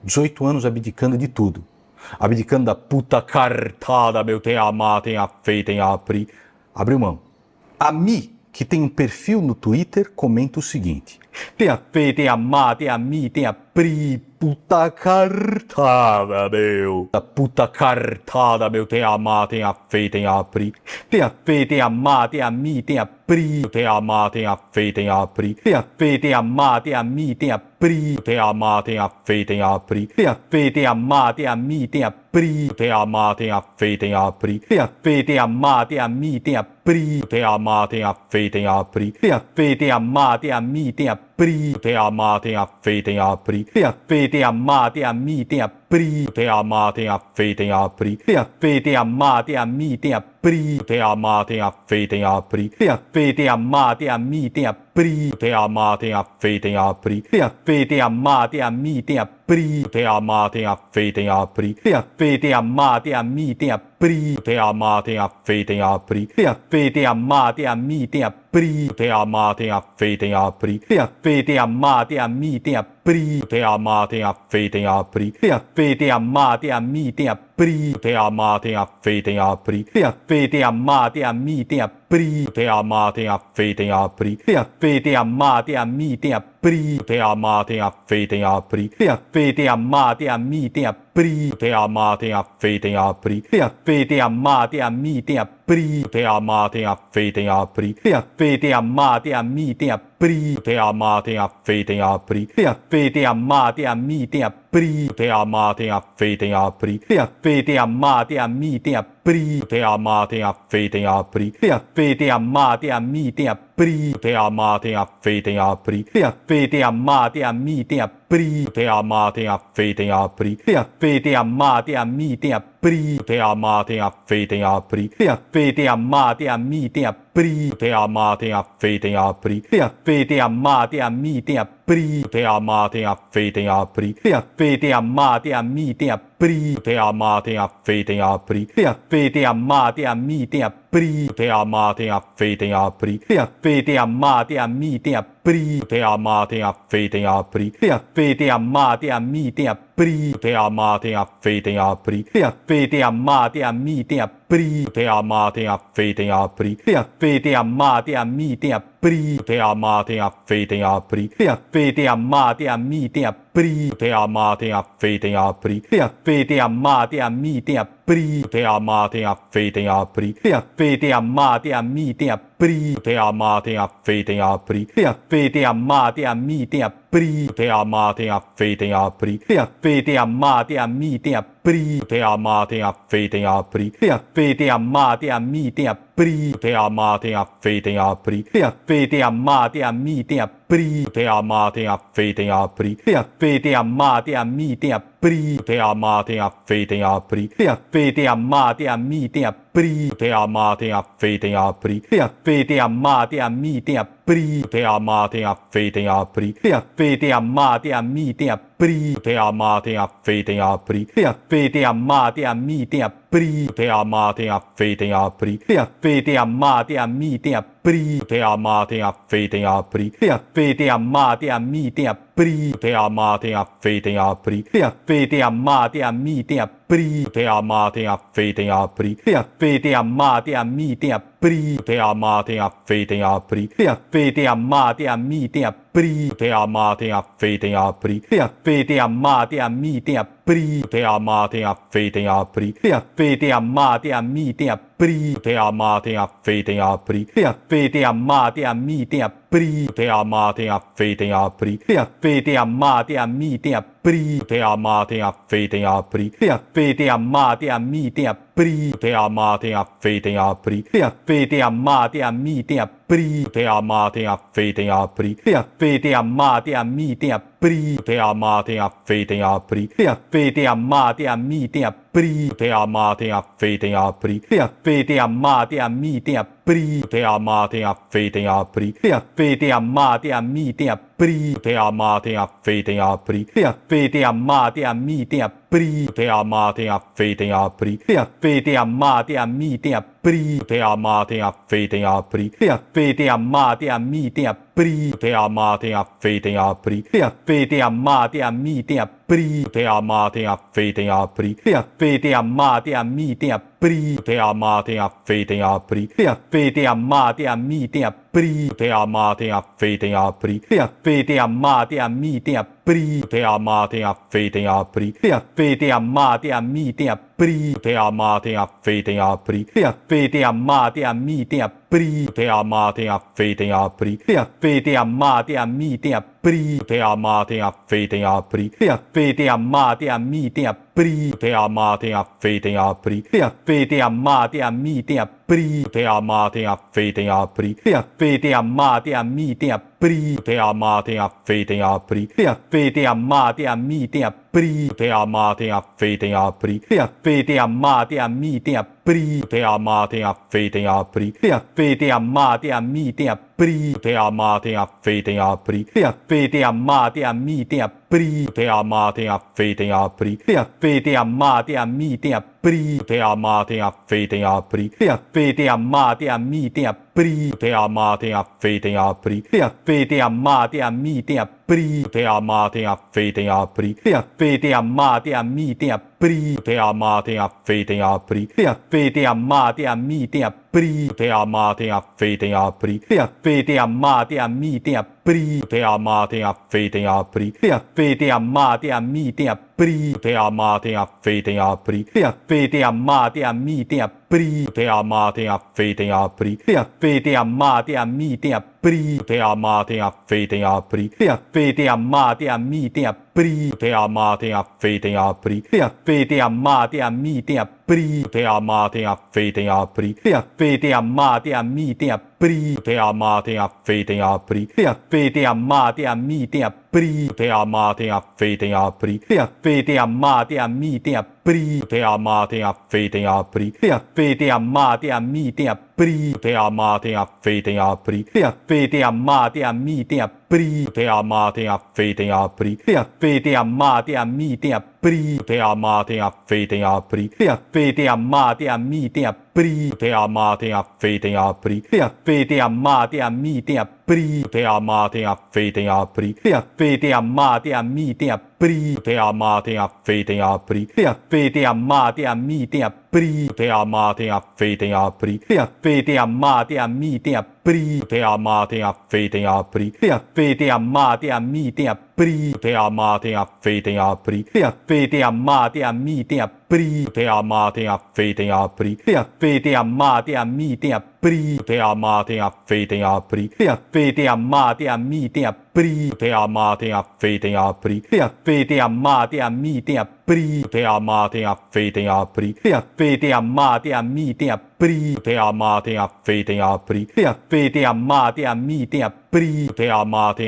18 anos abdicando de tudo. Abdicando da puta cartada, meu, tem a Má, tem a Fê, tem a Pri. Abriu mão. A Mi, que tem um perfil no Twitter, comenta o seguinte. Tem a Fê, tem a Má, tem a Mi, tem a Pri. Puta cartada, meu. A puta cartada, meu. Tem a Má, tem a Fê, tem a Pri. Tem a Fê, tem a Má, tem a Mi, tem a Pri. Tem a Má, tem a Fê, tem a Pri. Tem a Fê, tem a Má, tem a Mi, tem a Pri. Tem a Má, tem a Fê, tem a Pri. Tem a Fê, tem a Má, tem a Mi, tem a Pri. Tem a Má, tem a Fê, tem a Pri. Tem a Fê, tem a Má, tem a Mi, tem a Pri. Tem a Má, tem a Fê, tem a Pri. Tem a Fê, tem a Má, tem a Mi, tem a Pri. Tem a Má, tem a Fê, tem a Pri. Tem a Fê, tem a Má, tem a Mi, tem a Pri. Tem a Má, tem a Fê, tem a Pri. Tem a Fê, tem a Má, tem a Mi, tem a Pri. Tem a Má, tem a Fê, tem a Pri. Tem a Fê, tem a Má, tem a Mi, tem a Pri. Tem a Má, tem a Fê, tem a Pri. Tem a Fê, tem a Má, tem a Mi, tem a Pri. Tem a Má, tem a Fê, tem a Pri. Tem a Fê, tem a Má, tem a Mi, tem a Pri. Tem a Má, tem a Fê, tem a Pri. Tem a Fê, tem a Má, tem a Mi, tem a Pri. Tem a Má, tem a Fê, tem a Pri. Tem a Fê, tem a Má, tem a Mi, tem a Pri. Tem a Má, tem a Fê, tem a Pri. Tem a Fê, tem a Má, tem a Mi, tem a Pri. Tem a Má, tem a Fê, tem a Pri. Tem a Fê, tem a Má, tem a Mi, tem a Pri. Tem a Má, tem a Fê, tem a Pri. Tem a Fê, tem a Má, tem a Mi, tem a Pri. Tem a Má, tem a Fê, tem a Pri. Tem a Fê, tem a Má, tem a Mi, tem a Pri. Tem a Má, tem a Fê, tem a Pri. Tem a Fê, tem a Má, tem a Mi, tem a Pri. Tem a Má, tem a Fê, tem a Pri. Tem a Fê, tem a Má, tem a Mi, tem a Pri. Tem a Má, tem a Fê, tem a Pri. Tem a Fê, tem a Má, tem a Mi, tem a Pri. Tem a Má, tem a Fê, tem a Pri. Tem a Fê, tem a Má, tem a Mi, tem a Pri. Tem a Má, tem a Fê, tem a Pri. Tem a Fê, tem a Má, tem a Mi, tem a Pri. Tem a Má, tem a Fê, tem a Pri. Tem a Fê, tem a Má, tem a Mi, tem a Pri. Tem a Má, tem a Fê, tem a Pri. Tem a Fê, tem a Má, tem a Mi, tem a Pri. Tem a Má, tem a Fê, tem a Pri. Tem a Fê, tem a Má, tem a Mi, tem a Pri. Tem a Má, tem a Fê, tem a Pri. Tem a Fê, tem a Má, tem a Mi, tem a Pri. Tem a Má, tem a Fê, tem a Pri. Tem a Fê, tem a Má, tem a Mi, tem a Pri. Tem a Má, tem a Fê, tem a Pri. Tem a Fê, tem a Má, tem a Mi, tem a Pri. Tem a Má, tem a Fê, tem a Pri. Tem a Fê, tem a Má, tem a Mi, tem a Pri. Tem a Má, tem a Fê, tem a Pri. Tem a Fê, tem a Má, tem a Mi, tem a Pri. Tem a Má, tem a Fê, tem a Pri. Tem a Fê, tem a Má, tem a Mi, tem a Pri. Tem a Má, tem a Fê, tem a Pri. Tem a Fê, tem a Má, tem a Mi, tem a Pri. Tem a Má, tem a Fê, tem a Pri. Tem a Fê, tem a Má, tem a Mi, tem a Pri. Tem a Má, tem a Fê, tem a Pri. Tem a Fê, tem a Má, tem a Mi, tem a Pri. Tem a Má, tem a Fê, tem a Pri. Tem a Fê, tem a Má, tem a Mi, tem a Pri. Tem a Má, tem a Fê, tem a Pri. Tem a Fê, tem a Má, tem a Mi, tem a Pri. Tem a Má, tem a Fê, tem a Pri. Tem a Fê, tem a Má, tem a Mi, tem a Pri. Tem a Má, tem a Fê, tem a Pri. Tem a Fê, tem a Má, tem a Mi, tem a Pri. Tem a Má, tem a Fê, tem a Pri. Tem a Fê, tem a Má, tem a Mi, tem a Pri. Tem a Má, tem a Fê, tem a Pri. Tem a Fê, tem a Má, tem a Mi, tem a Pri. Tem a Má, tem a Fê, tem a Pri. Tem a Fê, tem a Má, tem a Mi, tem a Pri. Tem a Má, tem a Fê, tem a Pri. Tem a Fê, tem a Má, tem a Mi, tem a Pri. Tem a Má, tem a Fê, tem a Pri. Tem a Fê, tem a Má, tem a Mi, tem a Pri. Tem a Má, tem a Fê, tem a Pri. Tem a Fê, tem a Má, tem a Mi, tem a Pri. Tem a Má, tem a Fê, tem a Pri. Tem a Fê, tem a Má, tem a Mi, tem a Pri. Tem a Má, tem a Fê, tem a Pri. Tem a Fê, tem a Má, tem a Mi, tem a Pri. Tem a Má, tem a Fê, tem a Pri. Tem a Fê, tem a Má, tem a Mi, tem a Pri. Tem a Má, tem a Fê, tem a Pri. Tem a Fê, tem a Má, tem a Mi, tem a Pri. Tem a Má, tem a Fê, tem a Pri. Tem a Fê, tem a Má, tem a Mi, tem a Pri. Tem a Má, tem a Fê, tem a Pri. Tem a Fê, tem a Má, tem a Mi, tem a Pri. Tem a Má, tem a Fê, tem a Pri. Tem a Fê, tem a Má, tem a Mi, tem a Pri. Tem a Má, tem a Fê, tem a Pri. Tem a Fê, tem a Má, tem a Mi, tem a Pri. Tem a Má, tem a Fê, tem a Pri. Tem a Fê, tem a Má, tem a Mi, tem a Pri. Tem a Má, tem a Fê, tem a Pri. Tem a Fê, tem a Má, tem a Mi, tem a Pri. Tem a Má, tem a Fê, tem a Pri. Tem a Fê, tem a Má, tem a Mi, tem a Pri. Tem a Má, tem a Fê, tem a Pri. Tem a Fê, tem a Má, tem a Mi, tem a Pri. Tem a Má, tem a Fê, tem a Pri. Tem a Fê, tem a Má, tem a Mi, tem a Pri. Tem a Má, tem a Fê, tem a Pri. Tem a Fê, tem a Má, tem a Mi, tem a Pri. Tem a Má, tem a Fê, tem a Pri. Tem a Fê, tem a Má, tem a Mi, tem a Pri. Tem a Má, tem a Fê, tem a Pri. Tem a Fê, tem a Má, tem a Mi, tem a Pri. Tem a Má, tem a Fê, tem a Pri. Tem a Fê, tem a Má, tem a Mi, tem a Pri. Tem a Má, tem a Fê, tem a Pri. Tem a Fê, tem a Má, tem a Mi, tem a Pri. pri, tem a má, tem a fei, tem a pri, tem a fei, tem a má, tem a mi, tem a pri, tem a má, tem a fei, tem a pri, tem a fei, tem a má, tem a mi, tem a pri, tem a má, tem a fei, tem a pri, tem a fei, tem a má, tem a mi, tem a pri, tem a má, tem a fei, tem a pri, tem a fei, tem a má, tem a mi, tem a pri, tem a má, tem a fei, tem a pri, tem a fei, tem a má, tem a mi, tem a pri, tem a má, tem a fei, tem a pri, tem a fei, tem a má, tem a mi, tem a pri, tem a má, tem a fei, tem a pri, tem a fei, tem a má, tem a mi, tem a pri, tem a má, tem a fei, tem a pri, tem a fei, tem a má, tem a mi, tem a pri, tem a má, tem a fei, tem a pri, tem a fei, tem a má, tem a mi, tem a pri, tem a má, tem a fei, tem a pri, tem a fei, tem a má, tem a mi, tem a pri, tem a má, tem a fei, tem a pri, tem a fei, tem a má, tem a mi, tem a pri, tem a má, tem a fei, tem a pri, tem a fei, tem a má, tem a mi, tem a pri, tem a má, tem a fei, tem a pri, tem a fei, tem a má, tem a mi, tem a pri, tem a má, tem a fei, tem a pri, tem a fei, tem a má, tem a mi, tem a pri, tem a má, tem a fei, tem a pri, tem a fei, tem a má, tem a mi, tem a pri, tem a má, tem a fei, tem a pri, tem a fei, tem a má, tem a mi, tem a pri, tem a má, tem a fei, tem a pri, tem a fei, tem a má, tem a mi, tem a pri, tem a má, tem a fei, tem a pri, tem a fei, tem a má, tem a mi, tem a pri, tem a má, tem a fei, tem a pri, tem a fei, tem a má, tem a mi, tem a pri, tem a má, tem a fei, tem a pri, tem a fei, tem a má, tem a mi, tem a pri, tem a má, tem a fei, tem a pri, tem a fei, tem a má, tem a mi, tem a pri, tem a má, tem a fei, tem a pri, tem a fei, tem a má, tem a mi, tem a pri, tem a má, tem a fei, tem a pri, tem a fei, tem a má, tem a mi, tem a pri, tem a má, tem a fei, tem a pri, tem a fei, tem a má, tem a mi, tem a pri, tem a má, tem a fei, tem a pri, tem a fei, tem a má, tem a mi, tem a pri, tem a má, tem a fei, tem a pri, tem a fei, tem a má, tem a mi, tem a pri, tem a má, tem a fei, tem a pri, tem a fei, tem a má, tem a mi, tem a pri, tem a má, tem a fei, tem a pri, tem a fei, tem a má, tem a mi, tem a pri, tem a má, tem a fei, tem a pri, tem a fei, tem a má, tem a mi, tem a pri, tem a má, tem a fei, tem a pri, tem a fei, tem a má, tem a mi, tem a pri, tem a má, tem a fei, tem a pri, tem a fei, tem a má, tem a mi, tem a pri, tem a má, tem a fei, tem a pri, tem a fei, tem a má, tem a mi, tem a pri, tem a má, tem a fei, tem a pri, tem a fei, tem a má, tem a mi, tem a pri, tem a má, tem a fei, tem a pri, tem a fei, tem a má, tem a mi, tem a pri, tem a má, tem a fei, tem a pri, tem a fei, tem a má, tem a mi, tem a pri, tem a má, tem a fei, tem a pri, tem a fei, tem a má, tem a mi, tem a pri, tem a má, tem a fei, tem a pri, tem a fei, tem a má, tem a mi, tem a pri, tem a má, tem a fei, tem a pri, tem a fei, tem a má, tem a mi, tem a pri, tem a má, tem a fei, tem a pri, tem a fei, tem a má, tem a mi, tem a pri, tem a má, tem a fei, tem a pri, tem a fei, tem a má, tem a mi, tem a pri, tem a má, tem a fei, tem a pri, tem a fei, tem a má, tem a mi, tem a pri, tem a má, tem a fei, tem a pri, tem a fei, tem a má, tem a mi, tem a pri, tem a má, tem a fei, tem a pri, tem a fei, tem a má, tem a mi, tem a pri, tem a má, tem a fei, tem a pri, tem a fei, tem a má, tem a mi, tem a pri, tem a má, tem a fei, tem a pri, tem a fei, tem a má, tem a mi, tem a pri, tem a má, tem a fei, tem a pri, tem a fei, tem a má, tem a mi, tem a pri, tem a má, tem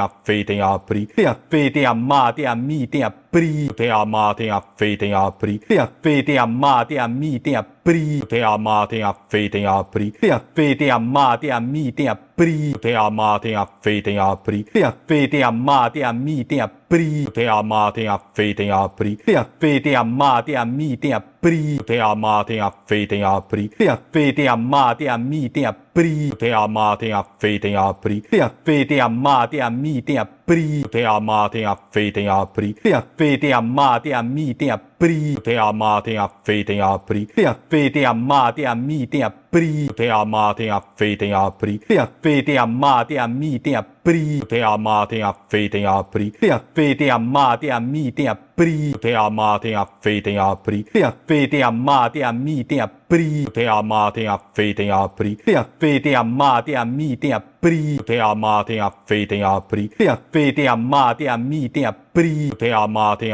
a fei, tem a pri, tem a fei, tem a má, tem a mi, tem a pri, tem a má, tem a fei, tem a pri, tem a fei, tem a má, tem a mi, tem a pri, tem a má, tem a fei, tem a pri, tem a fei, tem a má, tem a mi, tem a pri, tem a má, tem a fei, tem a pri, tem a fei, tem a má, tem a mi, tem a pri, tem a má, tem a fei, tem a pri, tem a fei, tem a má, tem a mi, tem a pri, tem a má, tem a fei, tem a pri, tem a fei, tem a má, tem a mi, tem a pri, tem a má, tem a fei, tem a pri, tem a fei, tem a má, tem a mi, tem a pri, tem a má, tem a fei, tem a pri, tem a fei, tem a má, tem a mi, tem a pri, tem a má, tem a fei, tem a pri, tem a fei, tem a má, tem a mi, tem a pri, tem a má, tem a fei, tem a pri, tem a fei, tem a má, tem a mi, tem a pri, tem a má, tem a fei, tem a pri, tem a fei, tem a má, tem a mi, tem a pri, tem a má, tem a fei, tem a pri, tem a fei, tem a má, tem a mi, tem a pri, tem a má, tem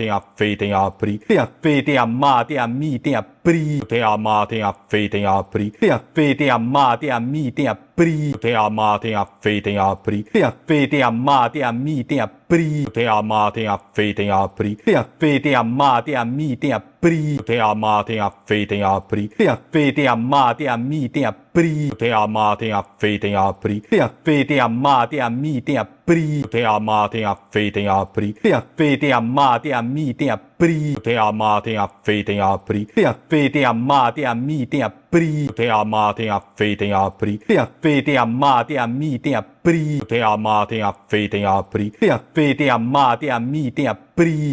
a fei, tem a pri, tem a fei, tem a má, tem a mi, tem a pri, tem a má, tem a fei, tem a pri, tem a fei, tem a má, tem a mi, tem a pri, tem a má, tem a fei, tem a pri, tem a fei, tem a má, tem a mi, tem a pri, tem a má, tem a fei, tem a pri, tem a fei, tem a má, tem a mi, tem a pri, tem a má, tem a fei, tem a pri, tem a fei, tem a má, tem a mi, tem a Pri. Tem a Má, tem a Fê, tem a Pri. Tem a Fê, tem a Má, tem a Mi, tem a Pri. Tem a Má, tem a Fê, tem a Pri. Tem a Fê, tem a Má, tem a Mi, tem a Pri. Tem a Má, tem a Fê, tem a Pri. Tem a Fê, tem a Má, tem a Mi, tem a Pri. Tem a Má, tem a Fê, tem a Pri. Tem a Fê, tem a Má, tem a Mi, tem a Pri. Tem a Má, tem a Fê, tem a Pri. Tem a Fê, tem a Má, tem a Mi, tem a Pri.